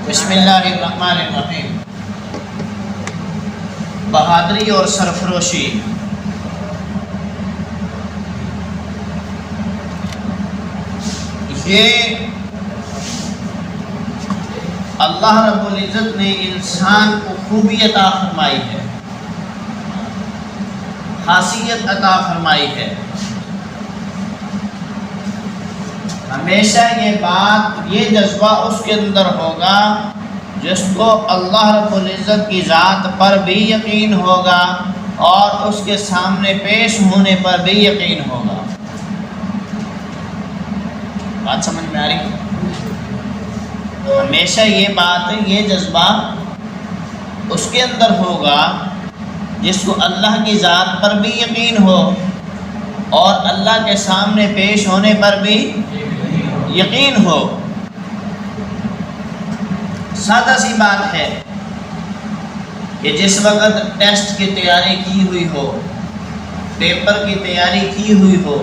بسم اللہ الرحمن الرحیم۔ بہادری اور سرفروشی۔ یہ اللہ رب العزت نے انسان کو خوبی عطا فرمائی ہے، خاصیت عطا فرمائی ہے۔ ہمیشہ یہ بات، یہ جذبہ اس کے اندر ہوگا جس کو اللہ رب العزت کی ذات پر بھی یقین ہوگا اور اس کے سامنے پیش ہونے پر بھی یقین ہوگا۔ بات سمجھ میں آ رہی ہے؟ ہمیشہ یہ بات، یہ جذبہ اس کے اندر ہوگا جس کو اللہ کی ذات پر بھی یقین ہو اور اللہ کے سامنے پیش ہونے پر بھی یقین ہو۔ سادہ سی بات ہے کہ جس وقت ٹیسٹ کی تیاری کی ہوئی ہو، پیپر کی تیاری کی ہوئی ہو،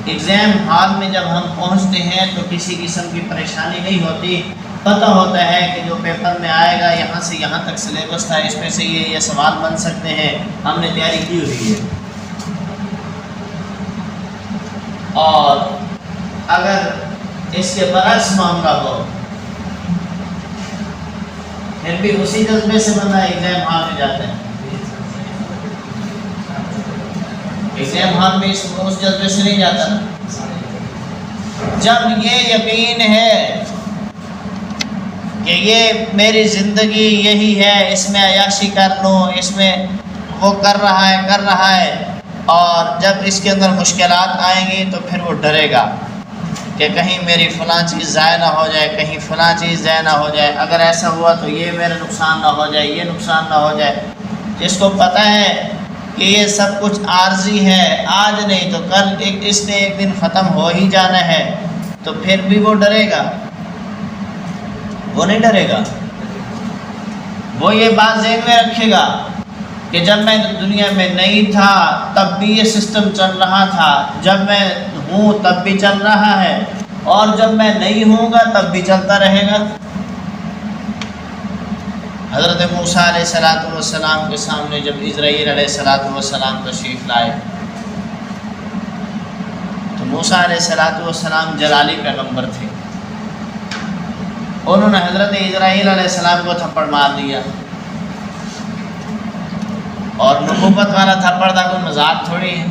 ایگزام ہال میں جب ہم پہنچتے ہیں تو کسی قسم کی پریشانی نہیں ہوتی، پتہ ہوتا ہے کہ جو پیپر میں آئے گا یہاں سے یہاں تک سلیبس تھا، اس میں سے یہ سوال بن سکتے ہیں، ہم نے تیاری کی ہوئی ہے۔ اور اگر اس کے برعکس معاملہ ہو، پھر بھی اسی جذبے سے بندہ ایگزام ہال میں جاتا ہے، ایگزام ہال میں اس جذبے سے نہیں جاتا نا۔ جب یہ یقین ہے کہ یہ میری زندگی یہی ہے، اس میں عیاشی کر لوں، اس میں وہ کر رہا ہے، اور جب اس کے اندر مشکلات آئیں گی تو پھر وہ ڈرے گا کہ کہیں میری فلاں چیز ضائع نہ ہو جائے، کہیں فلاں چیز ضائع نہ ہو جائے، اگر ایسا ہوا تو یہ میرا نقصان نہ ہو جائے، یہ نقصان نہ ہو جائے۔ جس کو پتہ ہے کہ یہ سب کچھ عارضی ہے، آج نہیں تو کل اس نے ایک دن ختم ہو ہی جانا ہے، تو پھر بھی وہ ڈرے گا؟ وہ نہیں ڈرے گا۔ وہ یہ بات ذہن میں رکھے گا کہ جب میں دنیا میں نہیں تھا تب بھی یہ سسٹم چل رہا تھا، جب میں ہوں تب بھی چل رہا ہے، اور جب میں نہیں ہوں گا تب بھی چلتا رہے گا۔ حضرت موسیٰ علیہ السلام کے سامنے جب اسرائیل علیہ السلام تشریف لائے تو موسیٰ علیہ السلام جلالی پیغمبر تھے، انہوں نے حضرت اسرائیل علیہ السلام کو تھپڑ مار دیا، اور نبوت والا تھپڑ تھا، کوئی مذاق تھوڑی ہے۔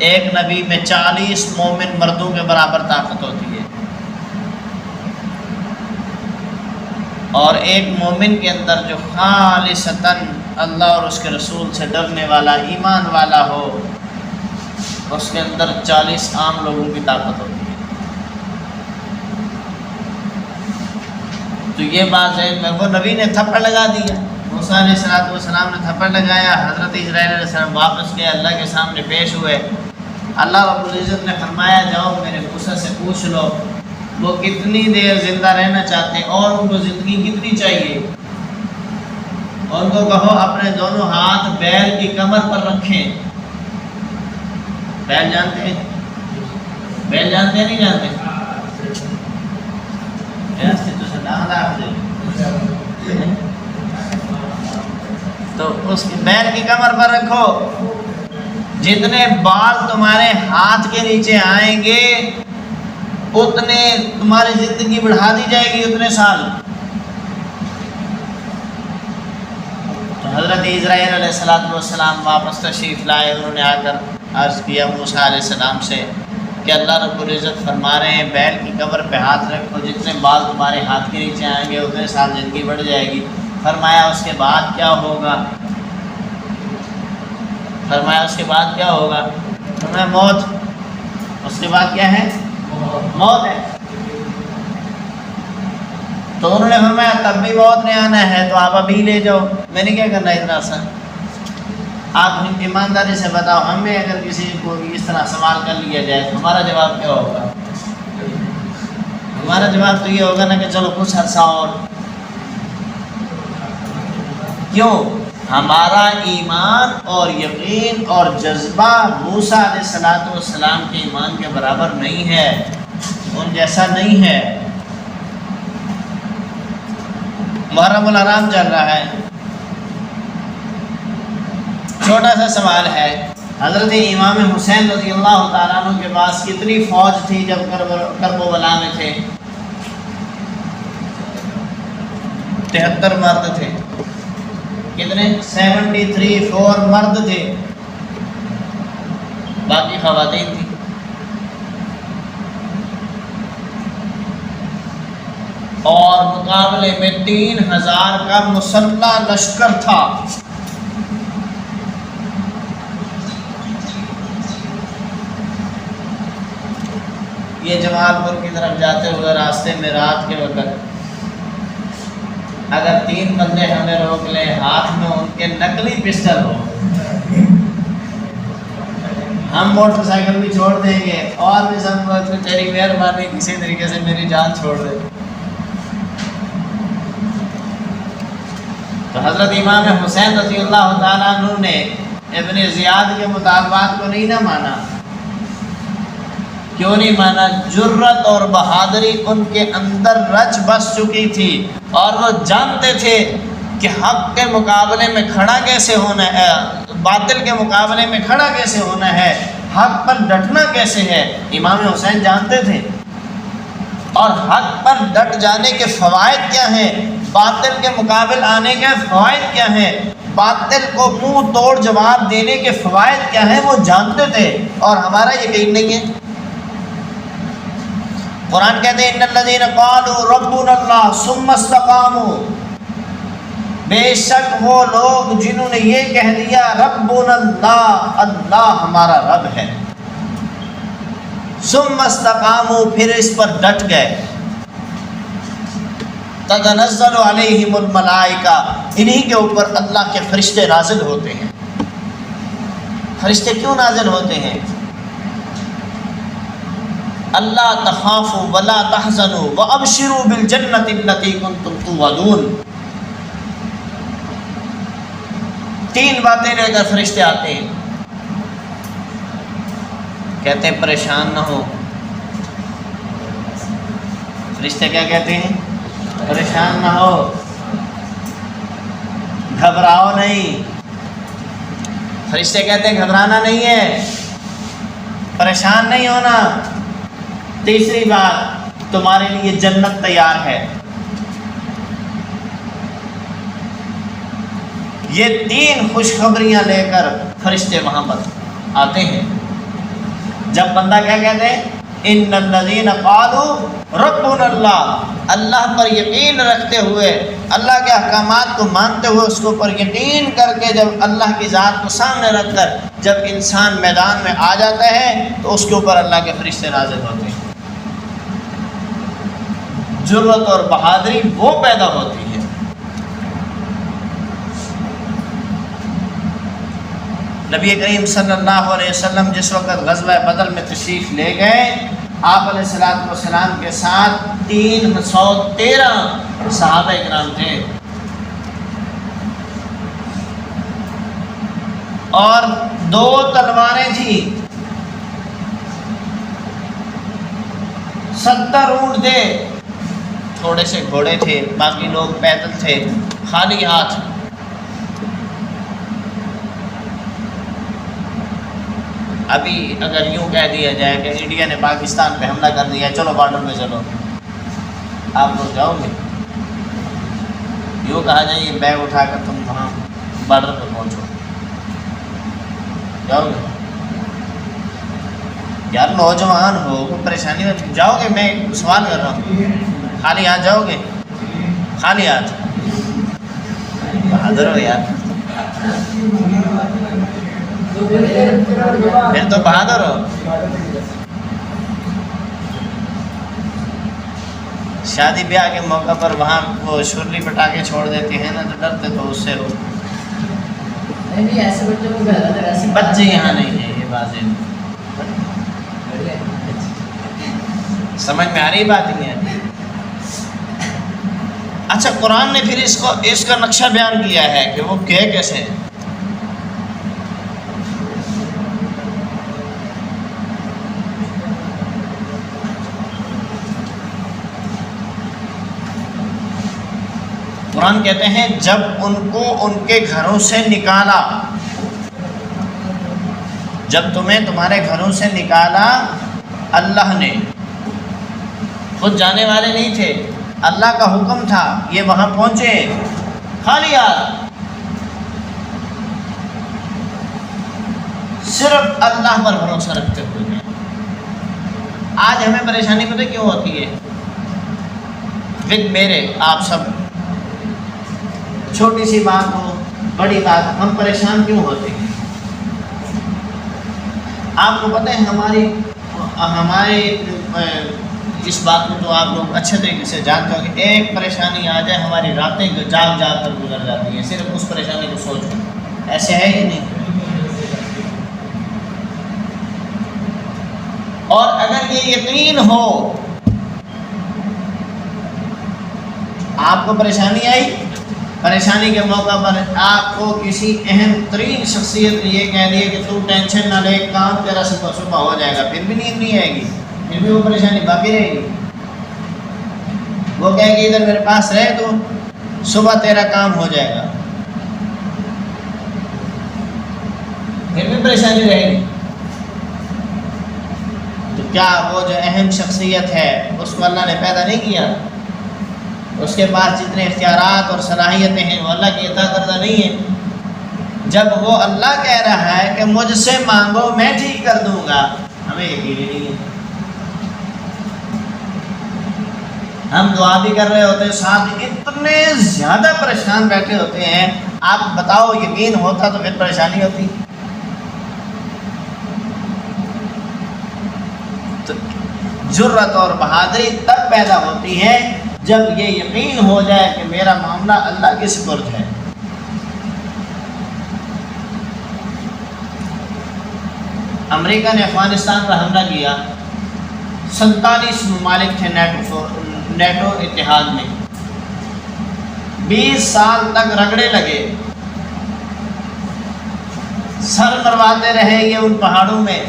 ایک نبی میں 40 مومن مردوں کے برابر طاقت ہوتی ہے، اور ایک مومن کے اندر جو خالصتاً اللہ اور اس کے رسول سے ڈرنے والا، ایمان والا ہو، اس کے اندر 40 عام لوگوں کی طاقت ہوتی ہے۔ تو یہ بات ہے، وہ نبی نے تھپڑ لگا دیا، موسیٰ علیہ السلام نے تھپڑ لگایا، حضرت اسرائیل علیہ السلام واپس گئے، اللہ کے سامنے پیش ہوئے۔ اللہ رب العزت نے فرمایا جاؤ میرے موسیٰ سے پوچھ لو وہ کتنی دیر زندہ رہنا چاہتے ہیں اور ان کو زندگی کتنی چاہیے، اور ان کو کہو اپنے دونوں ہاتھ بیل کی کمر پر رکھیں۔ بیل جانتے ہیں؟ بیل جانتے ہیں نہیں جانتے؟ تو اس بیل کی کمر پر رکھو، جتنے بال تمہارے ہاتھ کے نیچے آئیں گے اتنے تمہاری زندگی بڑھا دی جائے گی، اتنے سال۔ تو حضرت اسرائیل علیہ السلام واپس تشریف لائے، انہوں نے آ کر عرض کیا موسیٰ علیہ السلام سے کہ اللہ رب العزت فرما رہے ہیں بیل کی کمر پہ ہاتھ رکھو، جتنے بال تمہارے ہاتھ کے نیچے آئیں گے اتنے سال زندگی بڑھ جائے گی۔ فرمایا اس کے بعد کیا ہوگا؟ فرمایا اس کے بعد کیا ہوگا؟ فرمایا موت۔ اس کے بعد کیا ہے؟ موت ہے۔ تو انہوں نے فرمایا تب بھی موت نے آنا ہے تو آپ ابھی لے جاؤ، میں نے کیا کرنا ہے اتنا آسان؟ آپ ایمانداری سے بتاؤ، ہمیں اگر کسی کو اس طرح سوال کر لیا جائے تو ہمارا جواب کیا ہوگا؟ ہمارا جواب تو یہ ہوگا نا کہ چلو کچھ عرصہ اور۔ کیوں؟ ہمارا ایمان اور یقین اور جذبہ موسیٰ علیہ السلام کے ایمان کے برابر نہیں ہے، ان جیسا نہیں ہے۔ محرم الحرام چل رہا ہے. چھوٹا سا سوال ہے، حضرت امام حسین رضی اللہ تعالیٰ عنہ کے پاس کتنی فوج تھی جب کرب و بلا میں تھے؟ 73 مرد تھے. کتنے؟ 73 مرد تھے، باقی خواتین تھیں. اور مقابلے میں 3000 کا مسلح لشکر تھا. یہ جمال پور کی طرف جاتے ہوئے راستے میں رات کے وقت اگر 3 بندے ہمیں روک لیں، ہاتھ میں ان کے نقلی پسٹل ہو، ہم موٹر سائیکل بھی چھوڑ دیں گے اور بھی سب کو تیری مہربانی کسی طریقے سے میری جان چھوڑ دے. تو حضرت امام حسین رضی اللہ تعالیٰ عنہ نے ابن زیاد کے مطالبات کو نہیں نہ مانا. کیوں نہیں مانا؟ جرت اور بہادری ان کے اندر رچ بس چکی تھی اور وہ جانتے تھے کہ حق کے مقابلے میں کھڑا کیسے ہونا ہے، باطل کے مقابلے میں کھڑا کیسے ہونا ہے، حق پر ڈٹنا کیسے ہے. امام حسین جانتے تھے. اور حق پر ڈٹ جانے کے فوائد کیا ہیں، باطل کے مقابل آنے کے فوائد کیا ہیں، باطل کو منہ توڑ جواب دینے کے فوائد کیا ہیں، وہ جانتے تھے. اور ہمارا یقین نہیں ہے. قرآن کہتے ہیں ان الذین قالوا ربنا اللہ ثم استقاموا، بے شک وہ لوگ جنہوں نے یہ کہہ دیا ربنا اللہ، اللہ ہمارا رب ہے، ثم استقاموا، پھر اس پر ڈٹ گئے. تتنزل علیہم الملائکہ، انہی کے اوپر اللہ کے فرشتے نازل ہوتے ہیں. فرشتے کیوں نازل ہوتے ہیں؟ اللہ تخافوا ولا تحزنوا وابشروا بالجنۃ التي كنتم توعدون. 3 باتیں لے کر فرشتے آتے ہیں، کہتے ہیں پریشان نہ ہو. فرشتے کیا کہتے ہیں؟ پریشان نہ ہو، گھبراؤ نہیں. فرشتے کہتے ہیں گھبرانا نہیں ہے، پریشان نہیں ہونا. تیسری بات، تمہارے لیے جنت تیار ہے. یہ 3 خوشخبریاں لے کر فرشتے وہاں پر آتے ہیں. جب بندہ کیا کہتے ہیں؟ ان الذین قالوا ربنا اللہ، اللہ پر یقین رکھتے ہوئے، اللہ کے احکامات کو مانتے ہوئے، اس کے اوپر یقین کر کے جب اللہ کی ذات کو سامنے رکھ کر جب انسان میدان میں آ جاتا ہے تو اس کے اوپر اللہ کے فرشتے نازل ہوتے ہیں. جرت اور بہادری وہ پیدا ہوتی ہے. نبی کریم صلی اللہ علیہ وسلم جس وقت غزوہ بدر میں تشریف لے گئے، آپ علیہ الصلوۃ والسلام کے ساتھ 313 صحابہ کرام تھے اور 2 تلواریں تھیں، 70 اونٹ تھے، تھوڑے سے گھوڑے تھے، باقی لوگ پیدل تھے، خالی ہاتھ. ابھی اگر یوں کہہ دیا جائے کہ انڈیا نے پاکستان پہ حملہ کر دیا، چلو بارڈر پہ چلو، آپ لوگ جاؤ گے؟ یوں کہا جائے یہ بیگ اٹھا کر تم وہاں بارڈر پہ پہنچو، جاؤ گے؟ یار نوجوان ہو، کوئی پریشانی میں جاؤ گے؟ میں سوال کر رہا ہوں، خالی ہاتھ جاؤ گے؟ خالی ہاتھ؟ بہادر ہو یار، پھر تو بہادر ہو. شادی بیاہ کے موقع پر وہاں وہ شرلی پٹاخے چھوڑ دیتے ہیں نا، تو ڈرتے تو اس سے ہو. بچے یہاں نہیں ہیں، یہ بات ہے. سمجھ میں آ رہی بات نہیں ہے؟ اچھا، قرآن نے پھر اس کا نقشہ بیان کیا ہے کہ وہ کیسے ہیں. قرآن کہتے ہیں جب ان کو ان کے گھروں سے نکالا، جب تمہیں تمہارے گھروں سے نکالا اللہ نے، خود جانے والے نہیں تھے، اللہ کا حکم تھا، یہ وہاں پہنچے خالی ہاتھ، صرف اللہ پر بھروسہ رکھتے ہوئے۔ آج ہمیں پریشانی پتہ کیوں ہوتی ہے؟ ود میرے آپ سب، چھوٹی سی بات ہو بڑی بات، ہم پریشان کیوں ہوتے ہیں؟ آپ کو پتہ ہے ہمارے اس بات کو تو آپ لوگ اچھے طریقے سے جانتے ہو کہ ایک پریشانی آ جائے ہماری راتیں جاگ جاگ کر گزر جاتی ہیں صرف اس پریشانی کو سوچ کر، ایسے ہے یا نہیں؟ اور اگر یہ یقین ہو، آپ کو پریشانی آئی، پریشانی کے موقع پر آپ کو کسی اہم ترین شخصیت نے یہ کہہ دیا کہ تو ٹینشن نہ لے، کام تیرا صبح ہو جائے گا، پھر بھی نیند نہیں آئے گی، پھر بھی وہ پریشانی باقی رہے گی۔ وہ کہے گی ادھر میرے پاس رہے تو صبح تیرا کام ہو جائے گا، پھر بھی پریشانی رہے گی۔ تو کیا وہ جو اہم شخصیت ہے اس کو اللہ نے پیدا نہیں کیا؟ اس کے پاس جتنے اختیارات اور صلاحیتیں ہیں وہ اللہ کی عطا کردہ نہیں ہیں؟ جب وہ اللہ کہہ رہا ہے کہ مجھ سے مانگو میں ٹھیک کر دوں گا، ہمیں یقین ہی نہیں ہے۔ ہم دعا بھی کر رہے ہوتے ہیں، ساتھ اتنے زیادہ پریشان بیٹھے ہوتے ہیں، آپ بتاؤ یقین ہوتا تو پھر پریشانی ہوتی؟ تو جرأت اور بہادری تب پیدا ہوتی ہے جب یہ یقین ہو جائے کہ میرا معاملہ اللہ کے سپرد ہے۔ امریکہ نے افغانستان پر حملہ کیا، 47 ممالک تھے نیٹو اتحاد میں، 20 سال تک رگڑے لگے، سر مرواتے رہے یہ ان پہاڑوں میں،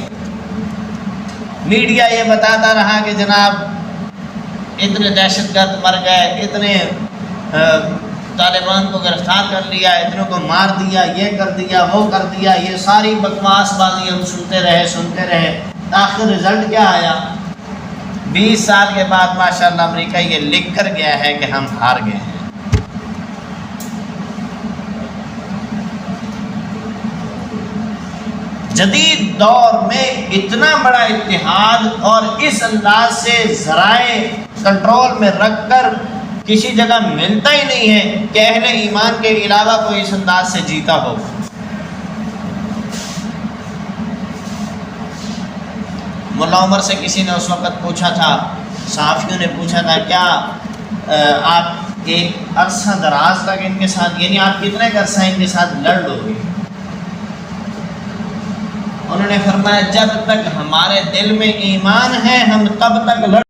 میڈیا یہ بتاتا رہا کہ جناب اتنے دہشت گرد مر گئے، اتنے طالبان کو گرفتار کر لیا، اتنوں کو مار دیا، یہ کر دیا وہ کر دیا، یہ ساری بکواس بازی ہم سنتے رہے، آخر رزلٹ کیا آیا؟ 20 سال کے بعد ماشاءاللہ امریکہ یہ لکھ کر گیا ہے کہ ہم ہار گئے ہیں۔ جدید دور میں اتنا بڑا اتحاد اور اس انداز سے ذرائع کنٹرول میں رکھ کر کسی جگہ ملتا ہی نہیں ہے کہ اہل ایمان کے علاوہ کوئی اس انداز سے جیتا ہو۔ ملا عمر سے کسی نے اس وقت پوچھا تھا، صحافیوں نے پوچھا تھا کیا آپ ایک عرصہ دراز تک ان کے ساتھ، یعنی آپ کتنے عرصہ ان کے ساتھ لڑ لو گے؟ انہوں نے فرمایا جب تک ہمارے دل میں ایمان ہے ہم تب تک لڑ